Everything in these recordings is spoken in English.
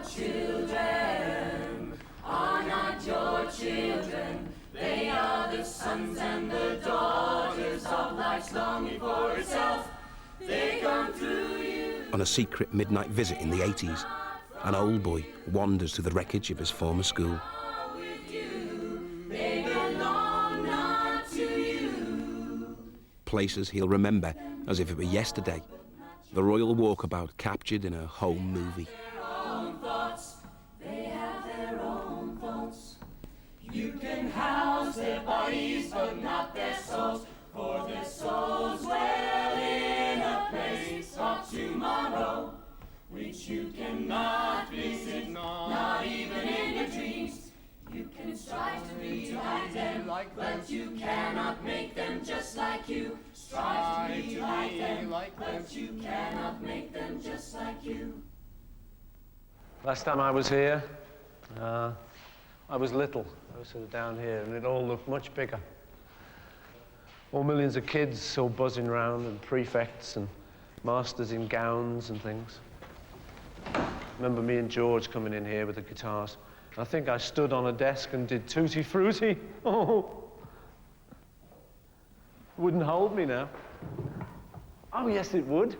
children are not your children. They are the sons and the daughters of life's longing for itself. They come through you. On a secret midnight visit in the 80s, an old boy wanders to the wreckage of his former school. They belong not to you. Places he'll remember as if it were yesterday. The royal walkabout captured in a home movie. They have their own thoughts. You can house their bodies, but not their souls. For their souls dwell in a place of tomorrow, which you cannot visit, not even in your dreams. You can strive to be like them, but you cannot make them just like you. Strive to be like them, but you cannot make them just like you. Last time I was here, I was little. I was sort of down here, and it all looked much bigger. All millions of kids all buzzing around, and prefects and masters in gowns and things. Remember me and George coming in here with the guitars. I think I stood on a desk and did Tutti Frutti. Oh, wouldn't hold me now. Oh, yes, it would.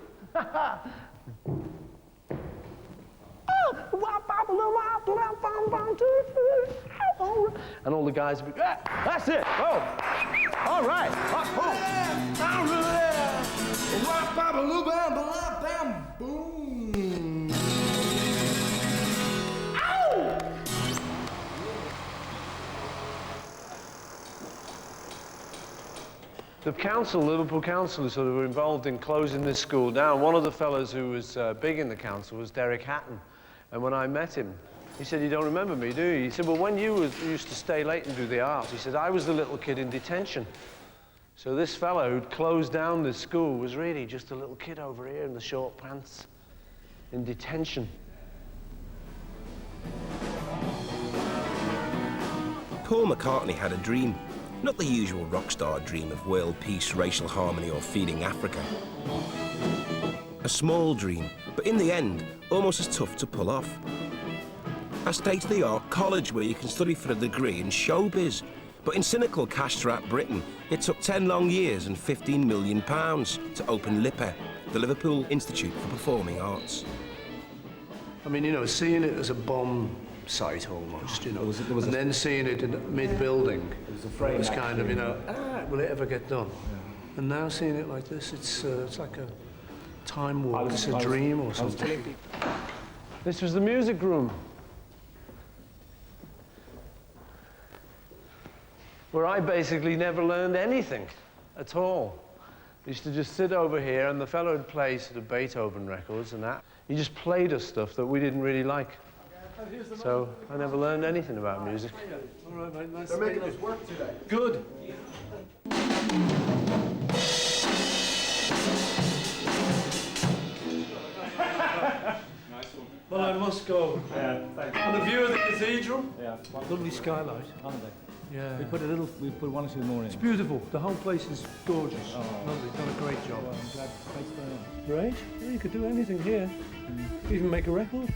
And all the guys would be, that's it. Oh, all right. Boom. Ow! The council, Liverpool Council, sort of were involved in closing this school down. One of the fellows who was big in the council was Derek Hatton. And when I met him, he said, "You don't remember me, do you?" He said, "Well, when you used to stay late and do the arts," he said, "I was the little kid in detention. So this fellow who'd closed down this school was really just a little kid over here in the short pants in detention." Paul McCartney had a dream. Not the usual rock star dream of world peace, racial harmony, or feeding Africa. A small dream, but in the end, almost as tough to pull off. A state-of-the-art college where you can study for a degree in showbiz. But in cynical cash-strapped Britain, it took 10 long years and £15 million to open LIPA, the Liverpool Institute for Performing Arts. I mean, you know, seeing it as a bomb site almost, you know, and then seeing it in mid-building, it was kind of, you know, will it ever get done? Yeah. And now seeing it like this, it's like a time warp, it's a dream or something. This was the music room, where I basically never learned anything at all. I used to just sit over here, and the fellow would play sort of Beethoven records and that. He just played us stuff that we didn't really like. So I never learned anything about music. All right, mate, nice. They're making us work today. Good. Well, I must go. Yeah, thanks. And the view of the cathedral? Yeah. Lovely skylight. Aren't they? Yeah. We put one or two more in. It's beautiful. The whole place is gorgeous. Oh. Lovely. Done a great job. Well, I'm glad. Thanks very much. Right? Yeah, you could do anything here. Even make a record.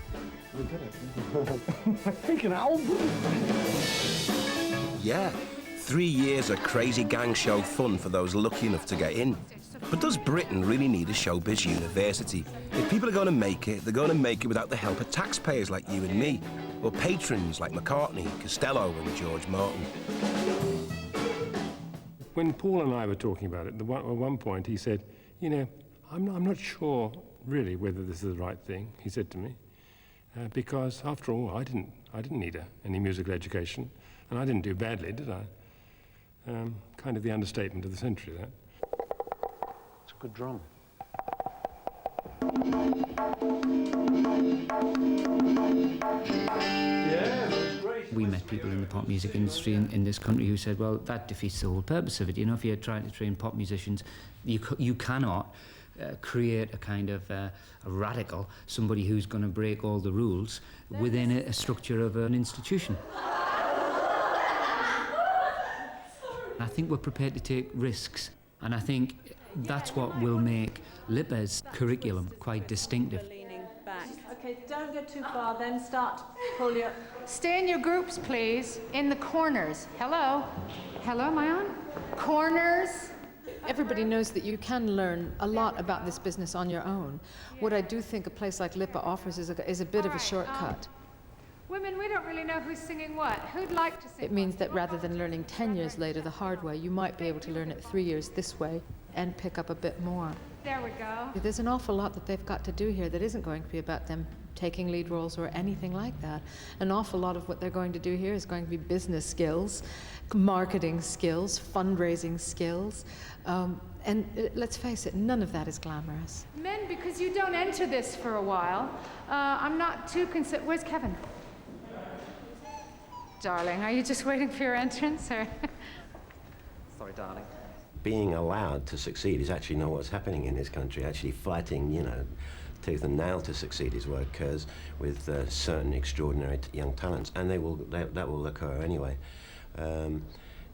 We could actually. I think an album. Yeah, 3 years of crazy gang show fun for those lucky enough to get in. But does Britain really need a showbiz university? If people are going to make it, they're going to make it without the help of taxpayers like you and me, or patrons like McCartney, Costello and George Martin. When Paul and I were talking about it, at one point he said, "You know, I'm not sure really whether this is the right thing," he said to me, because after all, I didn't need any musical education, and I didn't do badly, did I? Kind of the understatement of the century, that. It's a good drum. Yeah, that's great. We met people in the pop music industry in this country who said, well, that defeats the whole purpose of it. You know, if you're trying to train pop musicians, you cannot create a kind of a radical, somebody who's going to break all the rules within a structure of an institution. I think we're prepared to take risks, and I think that's what will make LIPA's curriculum quite distinctive. Leaning back. Okay, don't go too far, then start to pull your... Stay in your groups, please, in the corners. Hello? Hello, am I on? Corners. Everybody knows that you can learn a lot about this business on your own. What I do think a place like LIPA offers is a bit of a shortcut. Women, we don't really know who's singing what. Who'd like to sing? It means that rather than learning 10 years later the hard way, you might be able to learn it 3 years this way and pick up a bit more. There we go. There's an awful lot that they've got to do here that isn't going to be about them taking lead roles or anything like that. An awful lot of what they're going to do here is going to be business skills, marketing skills, fundraising skills, and let's face it, none of that is glamorous. Men, because you don't enter this for a while, I'm not too concerned. Where's Kevin? Darling, are you just waiting for your entrance, or? Sorry, darling. Being allowed to succeed is actually not what's happening in this country. Actually fighting, you know, tooth and nail to succeed is what occurs with certain extraordinary young talents, and that will occur anyway.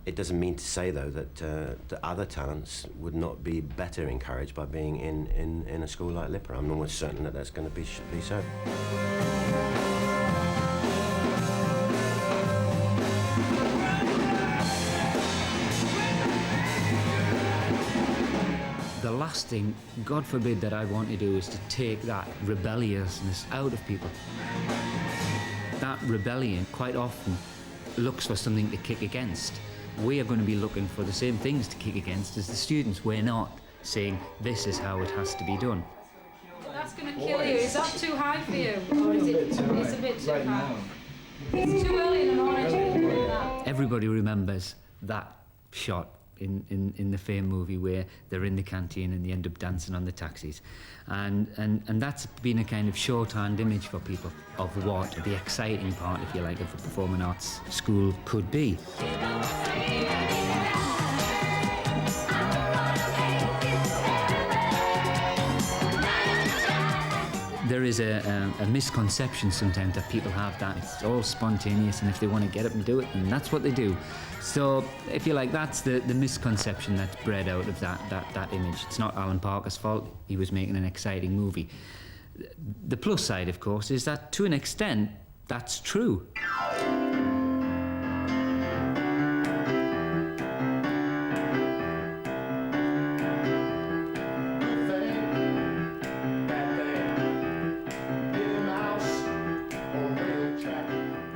It doesn't mean to say, though, that the other talents would not be better encouraged by being in a school like LIPA. I'm almost certain that that's going to be so. The last thing, God forbid, that I want to do is to take that rebelliousness out of people. That rebellion quite often looks for something to kick against. We are going to be looking for the same things to kick against as the students. We're not saying this is how it has to be done. That's going to kill you. Is that too high for you? Or is it? It's a bit too high. Now. It's too early in the morning to do that. Everybody remembers that shot in the Fame movie where they're in the canteen and they end up dancing on the taxis. And that's been a kind of shorthand image for people of what the exciting part, if you like, of a performing arts school could be. There is a misconception sometimes that people have that it's all spontaneous, and if they want to get up and do it, then that's what they do. So, if you like, that's the misconception that's bred out of that image. It's not Alan Parker's fault. He was making an exciting movie. The plus side, of course, is that to an extent, that's true.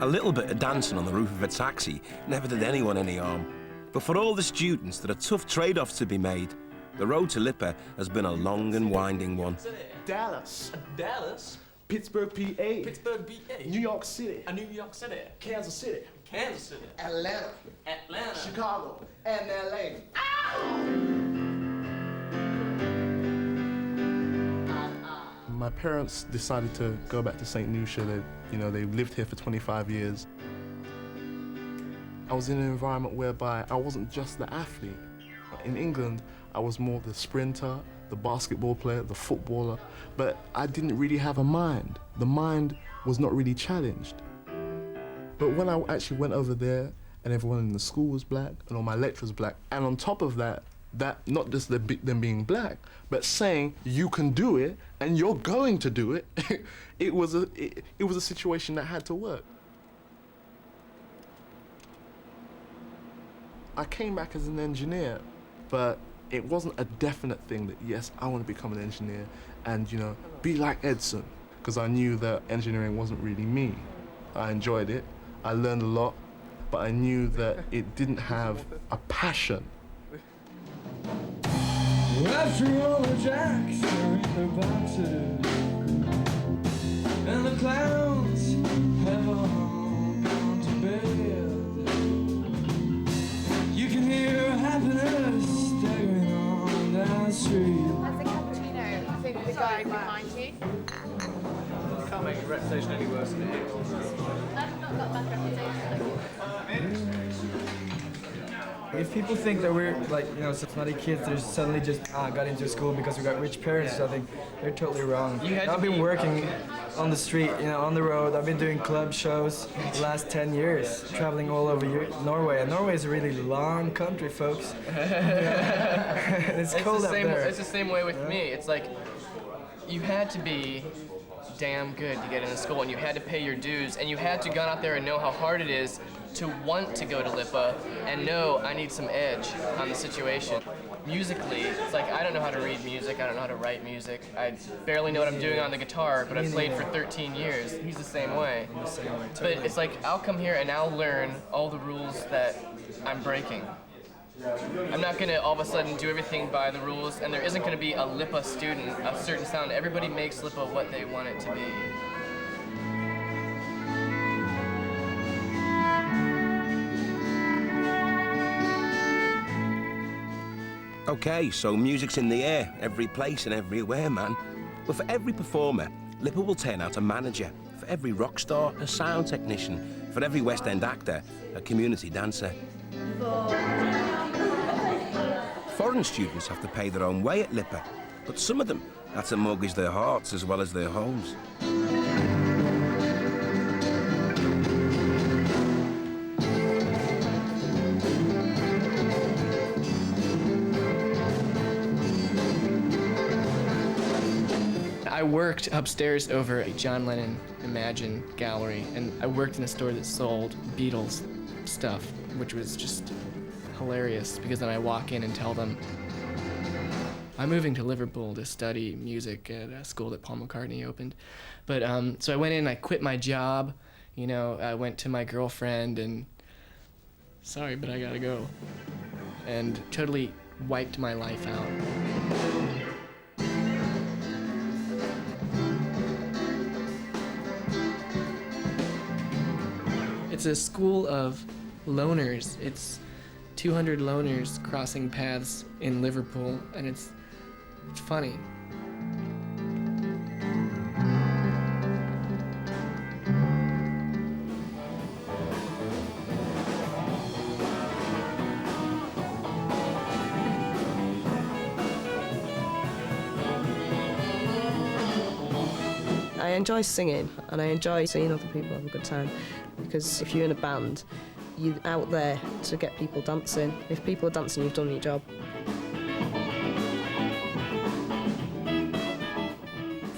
A little bit of dancing on the roof of a taxi never did anyone any harm. But for all the students, there are tough trade-offs to be made. The road to LIPA has been a long and winding one. Dallas. Dallas? Pittsburgh, PA. Pittsburgh, PA. New York City. New York City. Kansas City. Kansas City. Atlanta. Atlanta. Chicago. And LA. My parents decided to go back to St. Lucia. They lived here for 25 years. I was in an environment whereby I wasn't just the athlete. In England, I was more the sprinter, the basketball player, the footballer, but I didn't really have a mind. The mind was not really challenged. But when I actually went over there and everyone in the school was black and all my lecturers black, and on top of that not just them being black, but saying you can do it and you're going to do it, it was a situation that had to work. I came back as an engineer, but it wasn't a definite thing that, yes, I want to become an engineer and, be like Edson, because I knew that engineering wasn't really me. I enjoyed it, I learned a lot, but I knew that it didn't have a passion. After all the jacks are in their boxes, and the clowns have all gone to bed, you can hear happiness staggering on down the street. Has the cappuccino? I think the guy behind you. You can't make your reputation any worse than it is. I've not got bad reputation. If people think that we're snotty kids that suddenly just got into school because we got rich parents, I think they're totally wrong. I've been working on the street, on the road. I've been doing club shows the last 10 years, traveling all over Norway. And Norway is a really long country, folks. It's cold up there. It's the same way with me. It's like you had to be damn good to get into school, and you had to pay your dues, and you had to go out there and know how hard it is to want to go to LIPA and know I need some edge on the situation. Musically, it's like I don't know how to read music, I don't know how to write music, I barely know what I'm doing on the guitar, but I've played for 13 years. He's the same way. But it's like I'll come here and I'll learn all the rules that I'm breaking. I'm not going to all of a sudden do everything by the rules, and there isn't going to be a LIPA student, a certain sound. Everybody makes LIPA what they want it to be. Okay, so music's in the air, every place and everywhere, man. But for every performer, LIPA will turn out a manager. For every rock star, a sound technician. For every West End actor, a community dancer. Foreign students have to pay their own way at LIPA, but some of them had to mortgage their hearts as well as their homes. I worked upstairs over a John Lennon Imagine gallery, and I worked in a store that sold Beatles stuff, which was just hilarious, because then I walk in and tell them, I'm moving to Liverpool to study music at a school that Paul McCartney opened. But so I went in, I quit my job, you know, I went to my girlfriend and, sorry, but I gotta go. And totally wiped my life out. It's a school of loners. It's 200 loners crossing paths in Liverpool, and it's funny. I enjoy singing, and I enjoy seeing other people have a good time, because if you're in a band, you're out there to get people dancing. If people are dancing, you've done your job.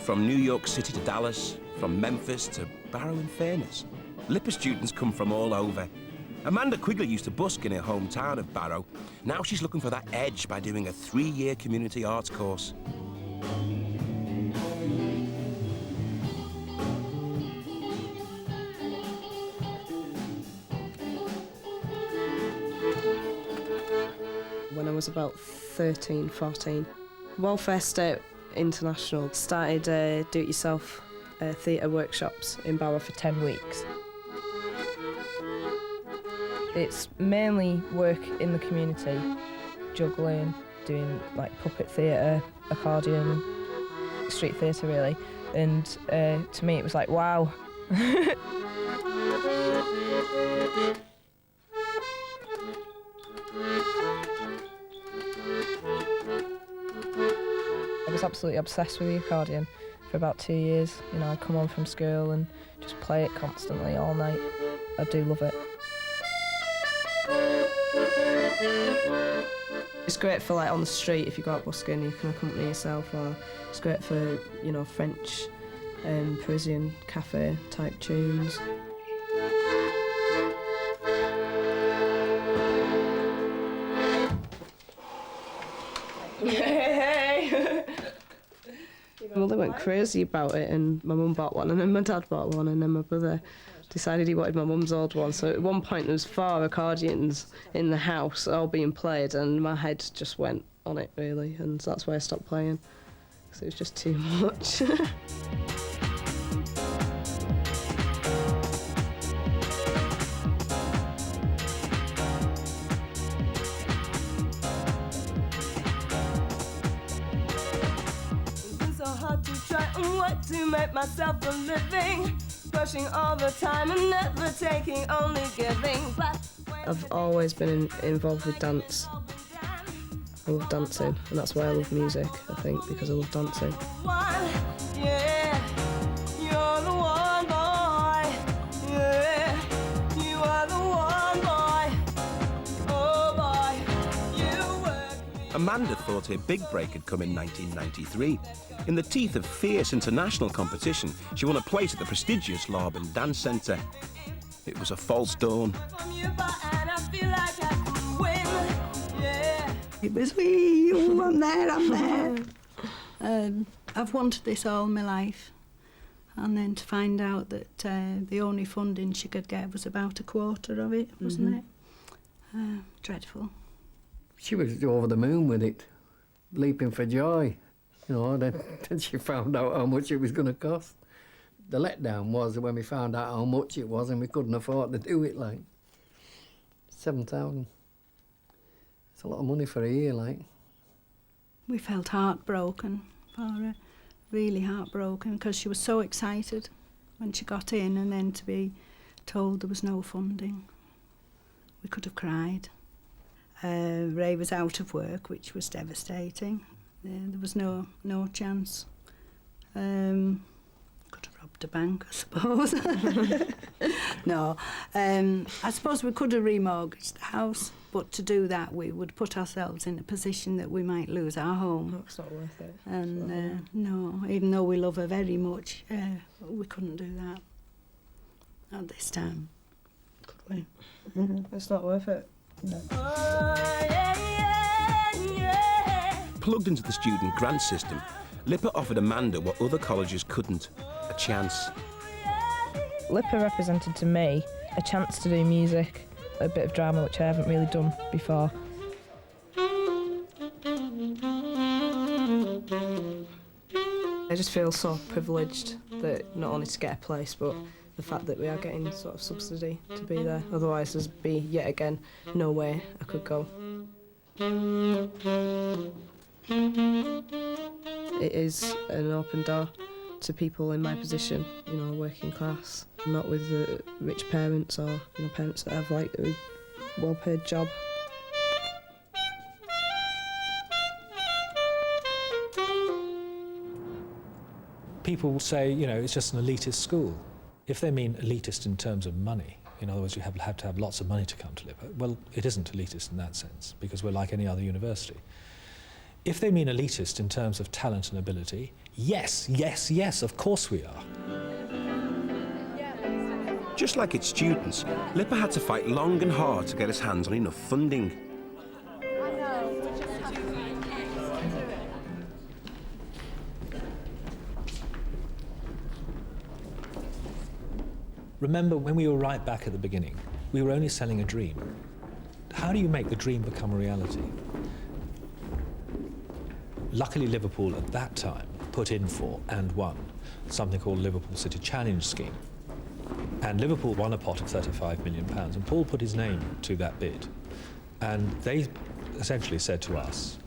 From New York City to Dallas, from Memphis to Barrow-in-Furness, LIPA students come from all over. Amanda Quigley used to busk in her hometown of Barrow. Now she's looking for that edge by doing a 3-year community arts course. When I was about 13, 14, Welfare State International started do-it-yourself theatre workshops in Barrow for 10 weeks. It's mainly work in the community, juggling, doing like puppet theatre, accordion, street theatre really, and to me it was like, wow. I was absolutely obsessed with the accordion for about 2 years. You know, I'd come home from school and just play it constantly all night. I do love it. It's great for like on the street if you go out busking, you can accompany yourself, or it's great for, you know, French and Parisian cafe type tunes. Hey! My mother went crazy about it, and my mum bought one, and then my dad bought one, and then my brother decided he wanted my mum's old one. So at one point there was 4 accordions in the house all being played, and my head just went on it really, and so that's why I stopped playing, because it was just too much. To make myself a living, pushing all the time and never taking, only giving. I've always been involved with dance. I love dancing, and that's why I love music, I think, because I love dancing. Yeah, you're the one boy. Yeah, you are the one boy. Oh boy, you work me. Amanda thought her big break had come in 1993. In the teeth of fierce international competition, she won a place at the prestigious Laban Dance Centre. It was a false dawn. It was wee, oh, I'm there. I've wanted this all my life. And then to find out that the only funding she could get was about a quarter of it, wasn't it? Dreadful. She was over the moon with it, leaping for joy. You know, then she found out how much it was going to cost. The letdown was when we found out how much it was and we couldn't afford to do it, like. 7,000. It's a lot of money for a year, like. We felt heartbroken for her, really heartbroken, because she was so excited when she got in, and then to be told there was no funding. We could have cried. Ray was out of work, which was devastating. There was no chance. Could have robbed a bank, I suppose. No. I suppose we could have remortgaged the house, but to do that we would put ourselves in a position that we might lose our home. It's not worth it. And no, even though we love her very much, we couldn't do that at this time. Could we? It's not worth it. No. Plugged into the student grant system, LIPA offered Amanda what other colleges couldn't, a chance. LIPA represented to me a chance to do music, a bit of drama, which I haven't really done before. I just feel so privileged that not only to get a place, but the fact that we are getting sort of subsidy to be there. Otherwise there'd be, yet again, no way I could go. It is an open door to people in my position, you know, working class, not with the rich parents or, you know, parents that have like a well-paid job. People will say, you know, it's just an elitist school. If they mean elitist in terms of money, in other words, you have to have lots of money to come to LIPA, well, it isn't elitist in that sense, because we're like any other university. If they mean elitist in terms of talent and ability, yes, yes, yes, of course we are. Just like its students, LIPA had to fight long and hard to get its hands on enough funding. Remember, when we were right back at the beginning, we were only selling a dream. How do you make the dream become a reality? Luckily, Liverpool at that time put in for and won something called Liverpool City Challenge Scheme. And Liverpool won a pot of £35 million, and Paul put his name to that bid. And they essentially said to us,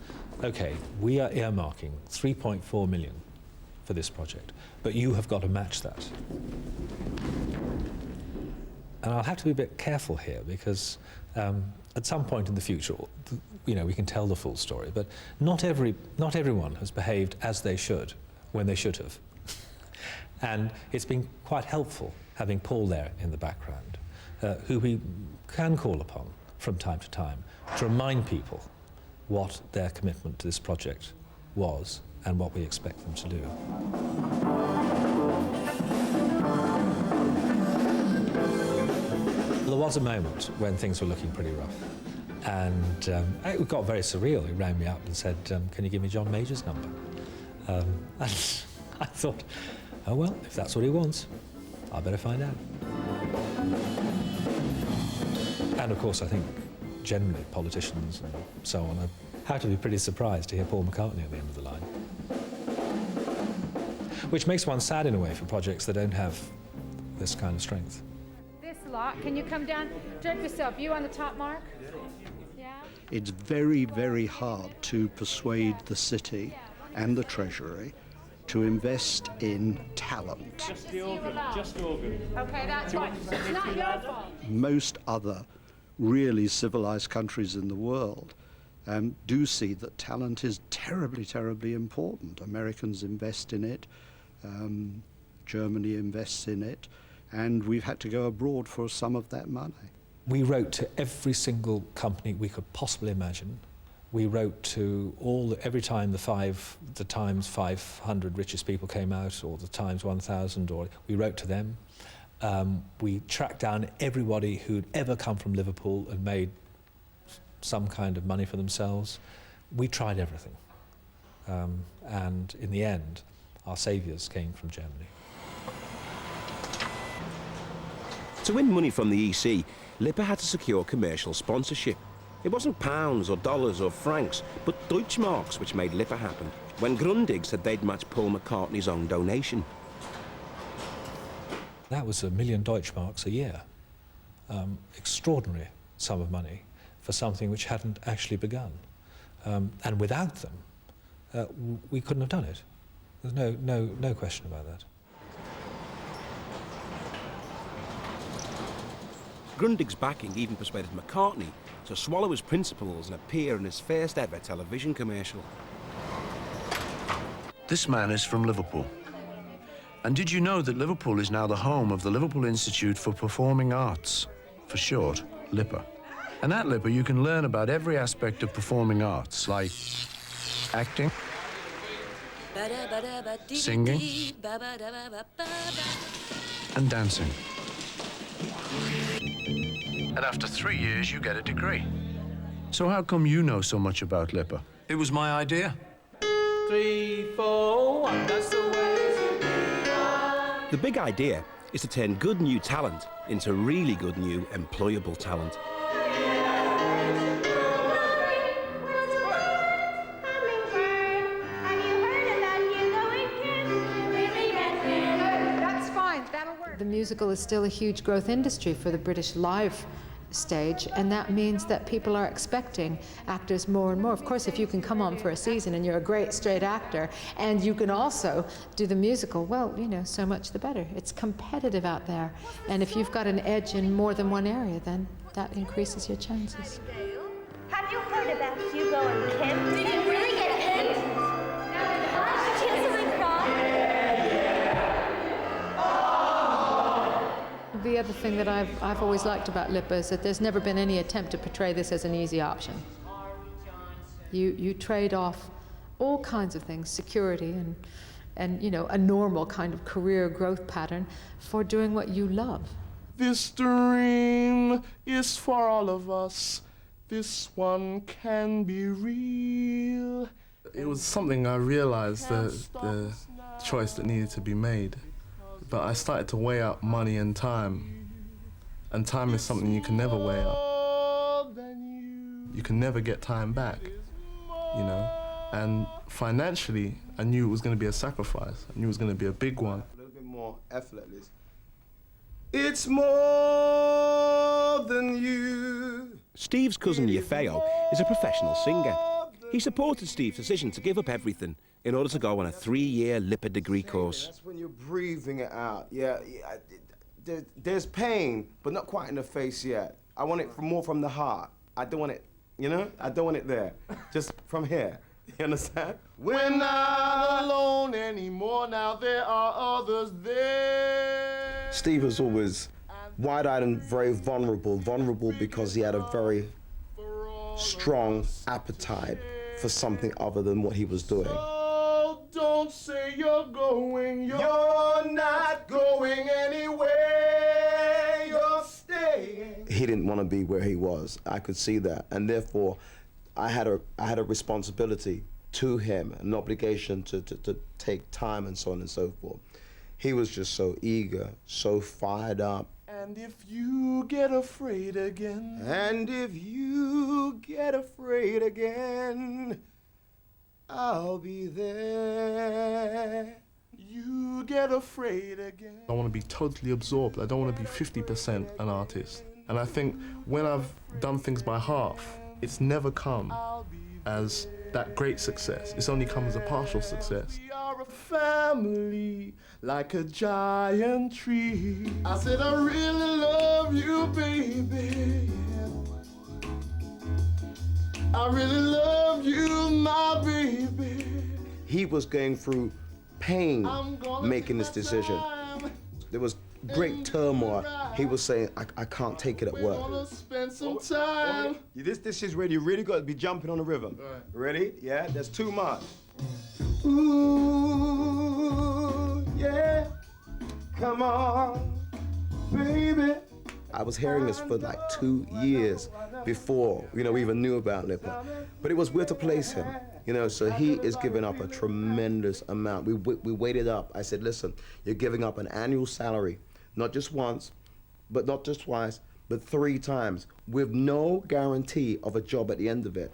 OK, we are earmarking £3.4 million for this project, but you have got to match that. And I'll have to be a bit careful here, because at some point in the future, you know, we can tell the full story, but not everyone has behaved as they should when they should have. And it's been quite helpful having Paul there in the background, who we can call upon from time to time to remind people what their commitment to this project was and what we expect them to do. There was a moment when things were looking pretty rough, and it got very surreal. He rang me up and said, can you give me John Major's number? And I thought, oh well, if that's what he wants, I better find out. And of course, I think generally politicians and so on have to be pretty surprised to hear Paul McCartney at the end of the line. Which makes one sad in a way for projects that don't have this kind of strength. Can you come down? Direct yourself. You on the top, Mark? Yeah. It's very, very hard to persuade the city and the Treasury to invest in talent. Just the organ. Just the organ. Okay, that's fine. It's not your fault. Most other really civilized countries in the world do see that talent is terribly, terribly important. Americans invest in it. Germany invests in it. And we've had to go abroad for some of that money. We wrote to every single company we could possibly imagine We wrote to every time the Times 500 richest people came out, or the Times 1000, or we wrote to them. We tracked down everybody who'd ever come from Liverpool and made some kind of money for themselves. We tried everything. And in the end, our saviours came from Germany. To win money from the EC, LIPA had to secure commercial sponsorship. It wasn't pounds or dollars or francs, but Deutschmarks which made LIPA happen, when Grundig said they'd match Paul McCartney's own donation. That was $1 million Deutschmarks a year. Extraordinary sum of money for something which hadn't actually begun. And without them, we couldn't have done it. There's no question about that. Grundig's backing even persuaded McCartney to swallow his principles and appear in his first ever television commercial. This man is from Liverpool. And did you know that Liverpool is now the home of the Liverpool Institute for Performing Arts, for short, LIPA? And at LIPA you can learn about every aspect of performing arts, like acting, singing, and dancing. And after 3 years, you get a degree. So how come you know so much about LIPA? It was my idea. 3, 4, 1, that's the way. The big idea is to turn good new talent into really good new employable talent. That's fine, that'll work. The musical is still a huge growth industry for the British live stage, and that means that people are expecting actors more and more. Of course, if you can come on for a season and you're a great straight actor and you can also do the musical, well, you know, so much the better. It's competitive out there, and if you've got an edge in more than one area, then that increases your chances. Have you heard about Hugo and Kim? Did you really get pinned? Did you hear someone cry? The other thing that I've always liked about LIPA is that there's never been any attempt to portray this as an easy option. You trade off all kinds of things, security and you know, a normal kind of career growth pattern for doing what you love. This dream is for all of us. This one can be real. It was something I realized, the choice that needed to be made. But I started to weigh up money and time. And time is something you can never weigh up. You can never get time back, you know? And financially, I knew it was going to be a sacrifice. I knew it was going to be a big one. A little bit more effortless. It's more than you. Steve's cousin Yefeo is a professional singer. He supported Steve's decision to give up everything in order to go on a 3-year LIPA degree course. That's when you're breathing it out. Yeah, there's pain, but not quite in the face yet. I want it more from the heart. I don't want it, you know? I don't want it there. Just from here. You understand? We're not alone anymore, now there are others there. Steve was always wide-eyed and very vulnerable. Vulnerable because he had a very strong appetite for something other than what he was doing. Oh, don't say you're going, you're not going anywhere, you're staying. He didn't want to be where he was. I could see that, and therefore I had a responsibility to him, an obligation to take time and so on and so forth. He was just so eager, so fired up. And if you get afraid again, and if you get afraid again, I'll be there. You get afraid again. I want to be totally absorbed. I don't want to be 50% an artist. And I think when I've done things by half, it's never come as that great success. It's only come as a partial success. We are a family, like a giant tree. I said, I really love you, baby. I really love you, my baby. He was going through pain making this decision. there was great turmoil. He was saying, I can't take it at work. Wanna spend some time. This is where you really got to be jumping on the rhythm. Right. Ready? Yeah, there's too much. Ooh, yeah, come on, baby. I was hearing this for like 2 years before, we even knew about LIPA. But it was where to place him, so he is giving up a tremendous amount. We waited up. I said, listen, you're giving up an annual salary, not just once, but not just twice, but 3 times, with no guarantee of a job at the end of it.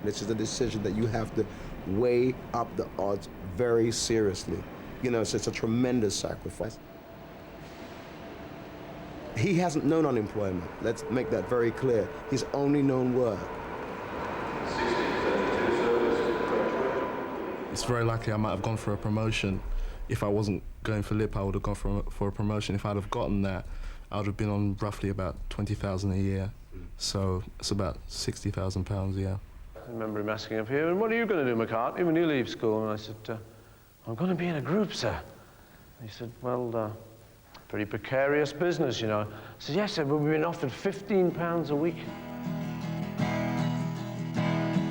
This is a decision that you have to weigh up the odds very seriously. So it's a tremendous sacrifice. He hasn't known unemployment. Let's make that very clear. He's only known work. It's very likely I might have gone for a promotion. If I wasn't going for LIPA, I would have gone for a promotion. If I'd have gotten that, I would have been on roughly about 20,000 a year. So it's about £60,000 a year. I remember him asking up here, and what are you going to do, McCartney, when you leave school? And I said, I'm going to be in a group, sir. And he said, well, pretty precarious business, I said, yes, sir, but we've been offered £15 a week.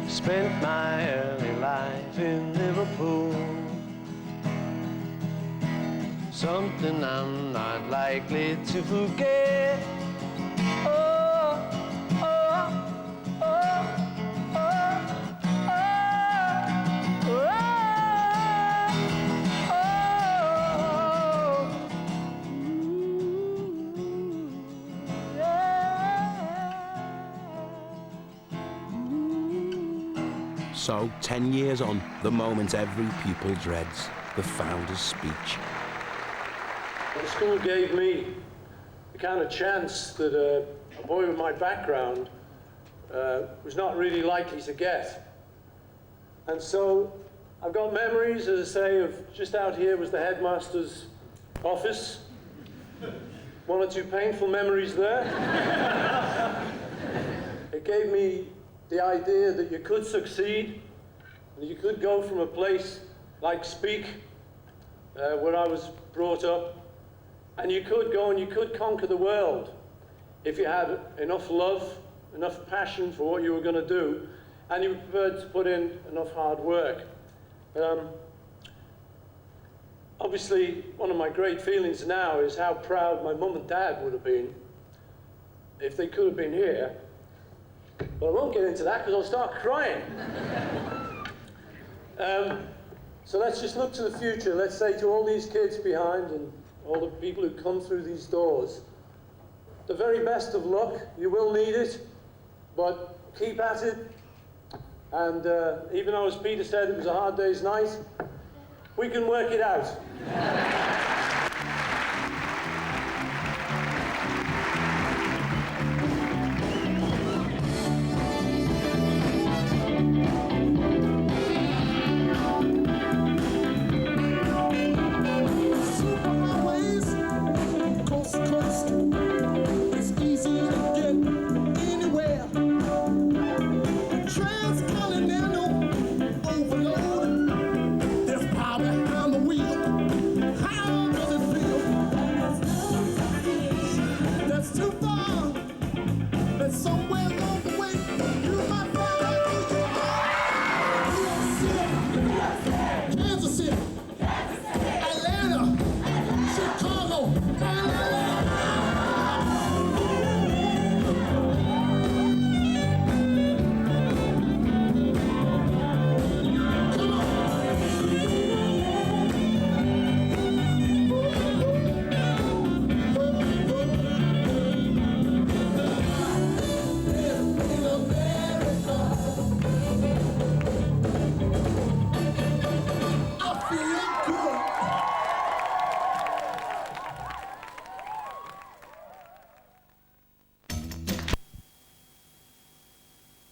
Spent my early life in Liverpool. Something I'm not likely to forget. So, 10 years on, the moment every pupil dreads, the founder's speech. The school gave me the kind of chance that a boy with my background was not really likely to get. And so I've got memories, as I say, of just out here was the headmaster's office. 1 or 2 painful memories there. It gave me the idea that you could succeed, that you could go from a place like Speak, where I was brought up, and you could go and you could conquer the world if you had enough love, enough passion for what you were going to do, and you were prepared to put in enough hard work. Obviously, one of my great feelings now is how proud my mum and dad would have been if they could have been here. But I won't get into that because I'll start crying. So let's just look to the future. Let's say to all these kids behind and all the people who come through these doors, the very best of luck. You will need it, but keep at it. And even though, as Peter said, it was a hard day's night, we can work it out.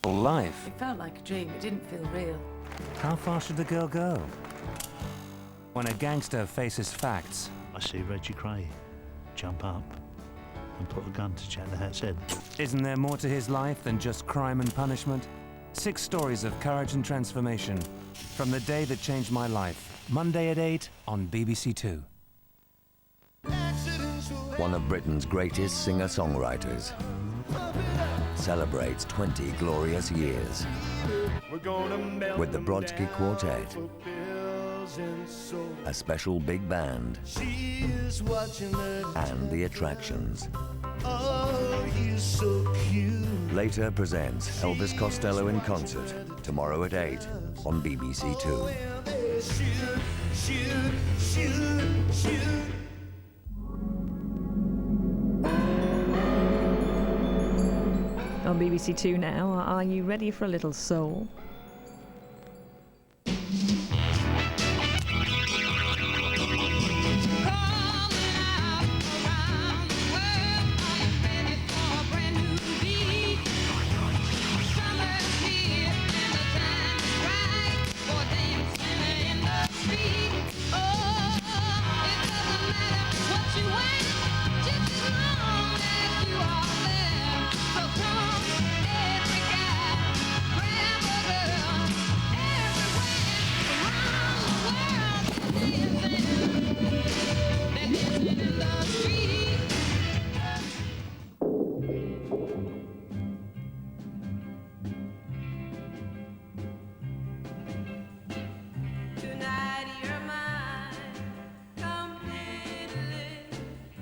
Life. It felt like a dream, it didn't feel real. How far should the girl go? When a gangster faces facts. I see Reggie Cray jump up and put a gun to Jack the Hat's head. Isn't there more to his life than just crime and punishment? 6 stories of courage and transformation. From the day that changed my life. Monday at 8 on BBC 2. one of Britain's greatest singer-songwriters, celebrates 20 glorious years with the Brodsky Quartet, a special big band, and the Attractions. Later presents Elvis Costello in concert, tomorrow at 8 on BBC Two. On BBC Two now, are you ready for a little soul?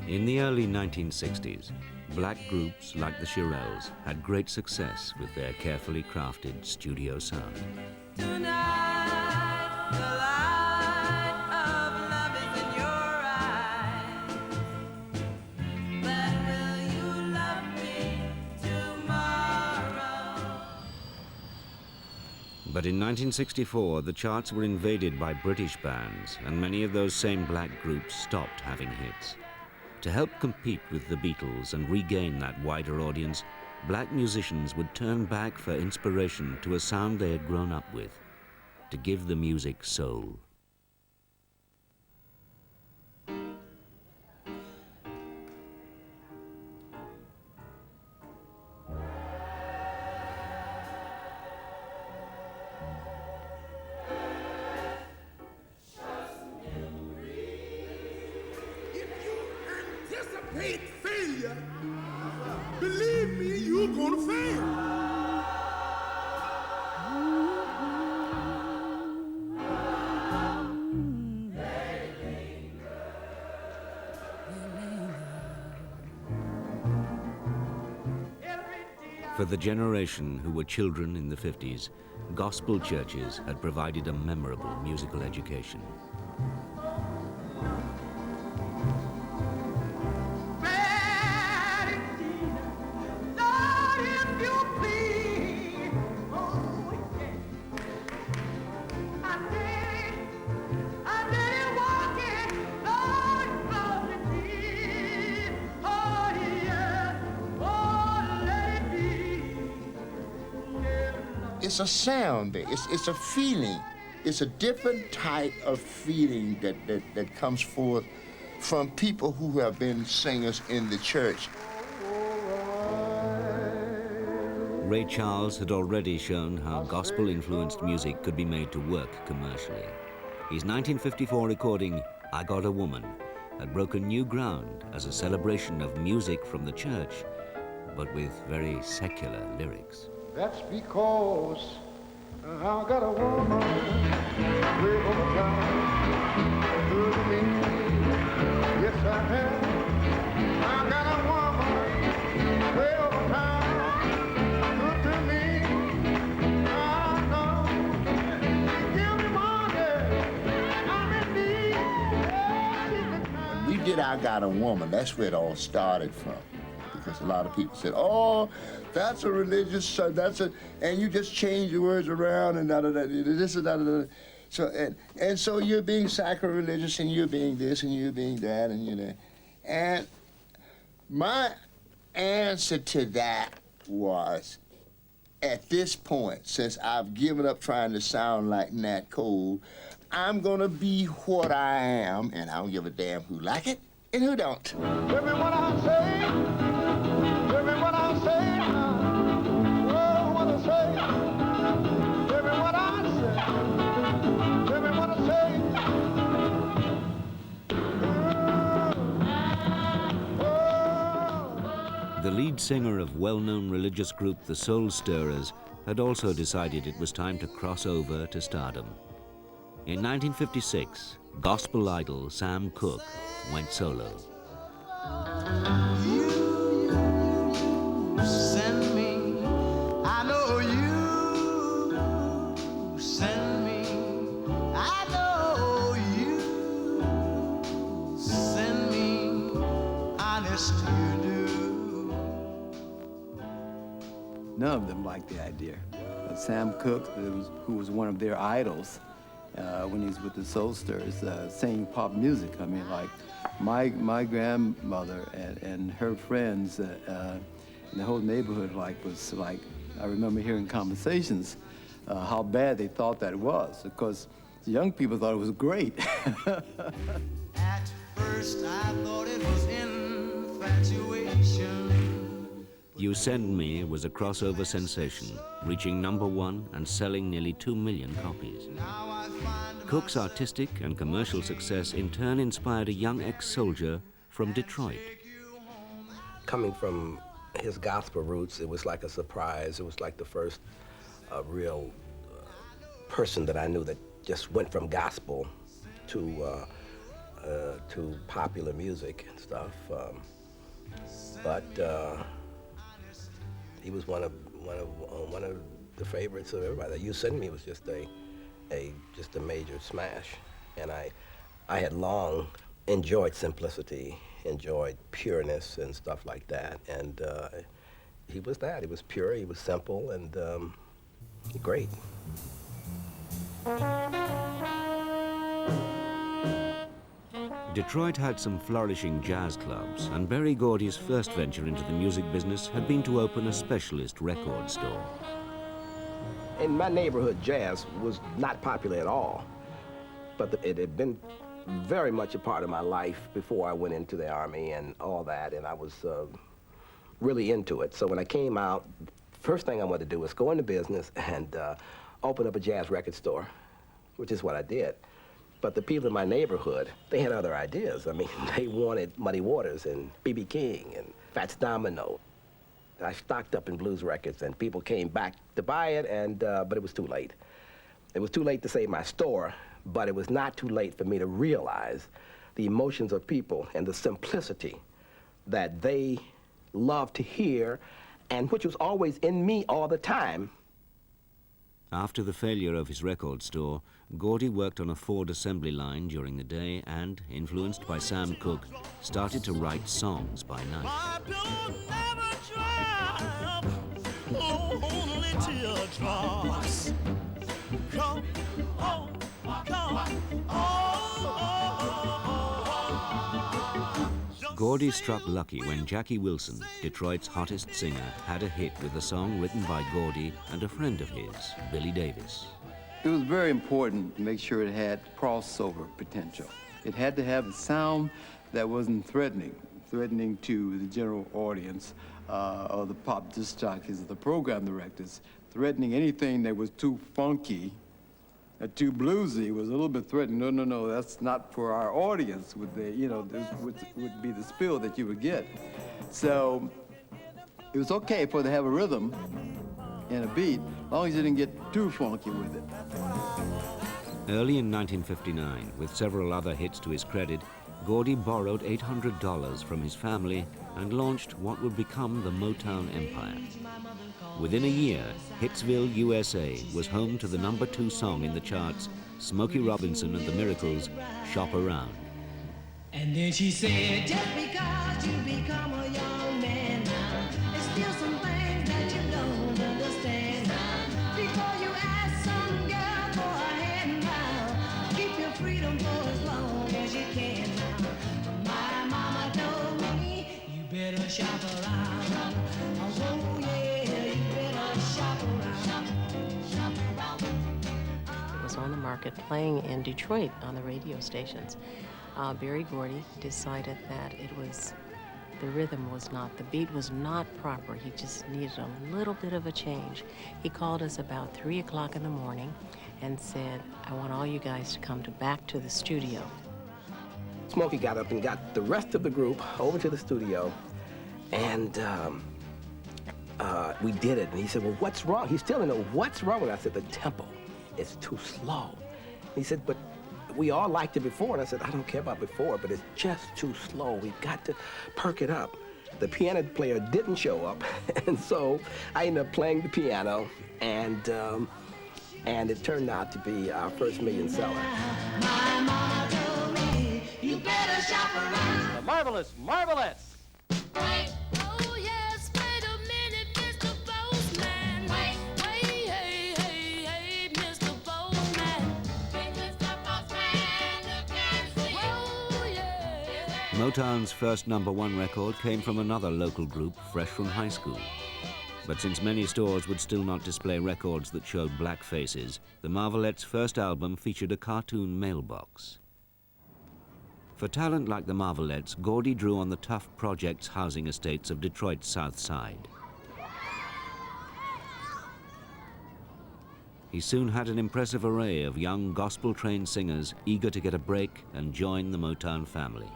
In the early 1960s, black groups like the Shirelles had great success with their carefully crafted studio sound. But in 1964, the charts were invaded by British bands, and many of those same black groups stopped having hits. To help compete with the Beatles and regain that wider audience, black musicians would turn back for inspiration to a sound they had grown up with, to give the music soul. Failure, believe me, you're gonna fail. For the generation who were children in the 50s, gospel churches had provided a memorable musical education. It's a sound, it's a feeling. It's a different type of feeling that comes forth from people who have been singers in the church. Ray Charles had already shown how gospel-influenced music could be made to work commercially. His 1954 recording, I Got a Woman, had broken new ground as a celebration of music from the church, but with very secular lyrics. That's because I got a woman way over town, good to me. Yes, I have. I got a woman way over town, good to me. I know she give me money, I'm in need. We did I Got a Woman. That's where it all started from. Because a lot of people said, oh, that's a religious song, and you just change the words around and this and that. So, and so you're being sacrilegious and you're being this and you're being that and you know. And my answer to that was, at this point, since I've given up trying to sound like Nat Cole, I'm gonna be what I am, and I don't give a damn who like it and who don't. Tell me what I say. Tell me what I say. Oh, what I say. Tell me what I say. Tell me what I say. Oh, lead singer of well-known religious group the Soul Stirrers had also decided it was time to cross over to stardom. In 1956, gospel idol Sam Cooke went solo. Send me, I know you. Send me, I know you. Send me, honest you do. None of them liked the idea. Sam Cooke, who was one of their idols when he was with the Soul Stirrers, singing pop music. I mean, like my grandmother and her friends and the whole neighborhood was like, I remember hearing conversations how bad they thought that was, because the young people thought it was great. At first I thought it was infatuation. You Send Me was a crossover sensation, reaching #1 and selling nearly 2 million copies. Cooke's artistic and commercial success in turn inspired a young ex-soldier from Detroit. Coming from his gospel roots, it was like a surprise. It was like the first real person that I knew that just went from gospel to popular music and stuff. But he was one of the favorites of everybody. You Send Me was just a major smash, and I had long enjoyed simplicity, enjoyed pureness and stuff like that, and he was that. He was pure, he was simple, and great. Detroit had some flourishing jazz clubs, and Berry Gordy's first venture into the music business had been to open a specialist record store. In my neighborhood, jazz was not popular at all, but it had been very much a part of my life before I went into the Army and all that, and I was really into it. So when I came out, first thing I wanted to do was go into business and open up a jazz record store, which is what I did. But the people in my neighborhood, they had other ideas. I mean, they wanted Muddy Waters and B.B. King and Fats Domino. I stocked up in blues records, and people came back to buy it, and but it was too late. It was too late to save my store, but it was not too late for me to realize the emotions of people and the simplicity that they loved to hear, and which was always in me all the time. After the failure of his record store, Gordy worked on a Ford assembly line during the day and, influenced by Sam Cooke, started to write songs by night. Only teardrops. Come on, come on. Gordy struck lucky when Jackie Wilson, Detroit's hottest singer, had a hit with a song written by Gordy and a friend of his, Billy Davis. It was very important to make sure it had crossover potential. It had to have a sound that wasn't threatening to the general audience or the pop disc jockeys or the program directors. Threatening anything that was too funky, too bluesy was a little bit threatening. No, that's not for our audience. This would be the spill that you would get. So it was okay for it to have a rhythm and a beat, as long as you didn't get too funky with it. Early in 1959, with several other hits to his credit, Gordy borrowed $800 from his family and launched what would become the Motown empire. Within a year, Hitsville, USA was home to the #2 song in the charts, Smokey Robinson and the Miracles' Shop Around. And then she said, just because you become a young man now, there's still some things that you don't understand now. Before you ask some girl for a hand now, keep your freedom for as long as you can now. My mama told me, you better shop around. Oh yeah, you better shop around. Shop around. It was on the market playing in Detroit on the radio stations. Berry Gordy decided that the rhythm was not, the beat was not proper. He just needed a little bit of a change. He called us about 3 o'clock in the morning and said, I want all you guys to come back to the studio. Smokey got up and got the rest of the group over to the studio, And we did it, and he said, well, what's wrong? He still didn't know what's wrong with it. I said, the tempo is too slow. He said, but we all liked it before. And I said, I don't care about before, but it's just too slow. We've got to perk it up. The piano player didn't show up, and so I ended up playing the piano, and it turned out to be our first million seller. You better shop around. The Marvelous Marvelettes. Oh yes, wait a minute, Mr. Postman. Wait, hey, Mr. Postman. Mr. Postman, look and see. Oh yeah. Motown's first #1 record came from another local group fresh from high school. But since many stores would still not display records that showed black faces, the Marvelettes' first album featured a cartoon mailbox. For talent like the Marvelettes, Gordy drew on the tough projects housing estates of Detroit's South Side. He soon had an impressive array of young gospel-trained singers eager to get a break and join the Motown family.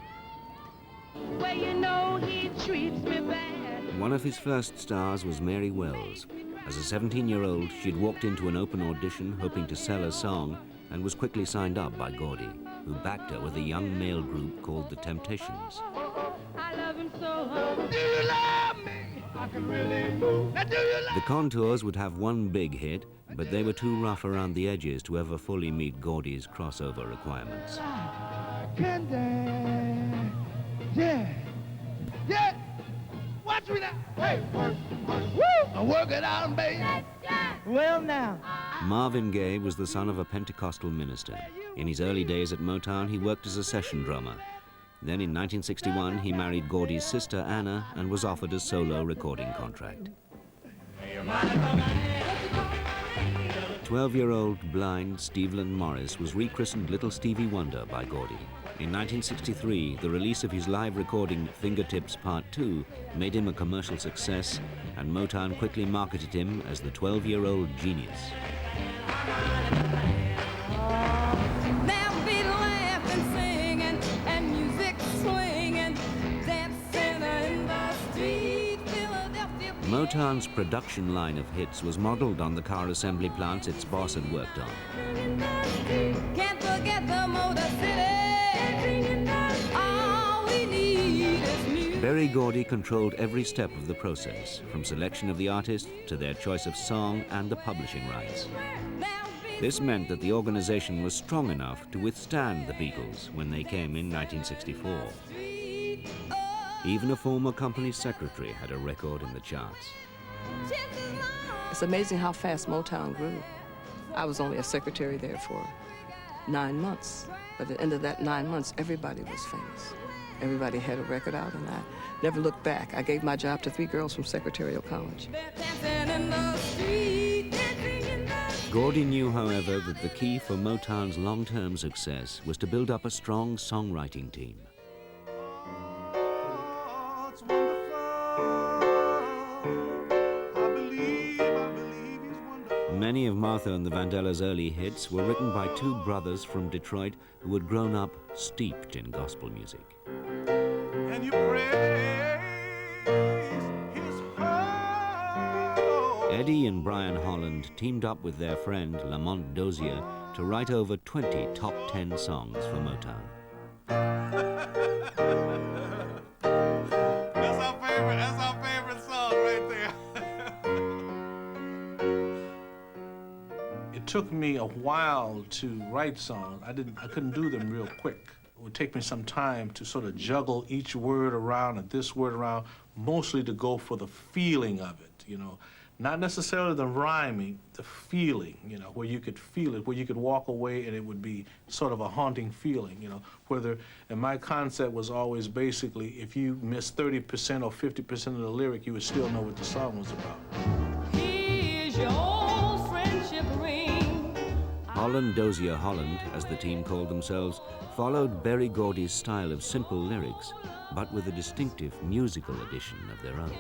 Well, you know he treats me bad. One of his first stars was Mary Wells. As a 17-year-old, she'd walked into an open audition hoping to sell a song and was quickly signed up by Gordy, who backed her with a young male group called the Temptations. I love him so. Do you love me? I can really move. Now, do you love The Contours would have one big hit, but they were too rough around the edges to ever fully meet Gordy's crossover requirements. Can dance. Yeah. Yeah. Watch me now. Hey, work. Woo! I'm working out, baby. Well, now. Marvin Gaye was the son of a Pentecostal minister. In his early days at Motown, he worked as a session drummer. Then in 1961, he married Gordy's sister, Anna, and was offered a solo recording contract. 12-year-old blind Stevland Morris was rechristened Little Stevie Wonder by Gordy. In 1963, the release of his live recording Fingertips Part 2 made him a commercial success, and Motown quickly marketed him as the 12-year-old genius. Motown's production line of hits was modeled on the car assembly plants its boss had worked on. Can't forget the Motor City. All we need is music. Berry Gordy controlled every step of the process, from selection of the artist to their choice of song and the publishing rights. This meant that the organization was strong enough to withstand the Beatles when they came in 1964. Even a former company secretary had a record in the charts. It's amazing how fast Motown grew. I was only a secretary there for 9 months. But at the end of that 9 months, everybody was famous. Everybody had a record out, and I never looked back. I gave my job to 3 girls from Secretarial College. Gordy knew, however, that the key for Motown's long-term success was to build up a strong songwriting team. Many of Martha and the Vandellas' early hits were written by 2 brothers from Detroit who had grown up steeped in gospel music. And you praise his heart. Eddie and Brian Holland teamed up with their friend Lamont Dozier to write over 20 top 10 songs for Motown. That's our favorite song right there. It took me a while to write songs. I couldn't do them real quick. It would take me some time to sort of juggle each word around and this word around, mostly to go for the feeling of it, you know. Not necessarily the rhyming, the feeling, you know, where you could feel it, where you could walk away and it would be sort of a haunting feeling, you know. And my concept was always basically, if you missed 30% or 50% of the lyric, you would still know what the song was about. Here's your old friendship ring. Holland Dozier Holland, as the team called themselves, followed Berry Gordy's style of simple lyrics, but with a distinctive musical addition of their own.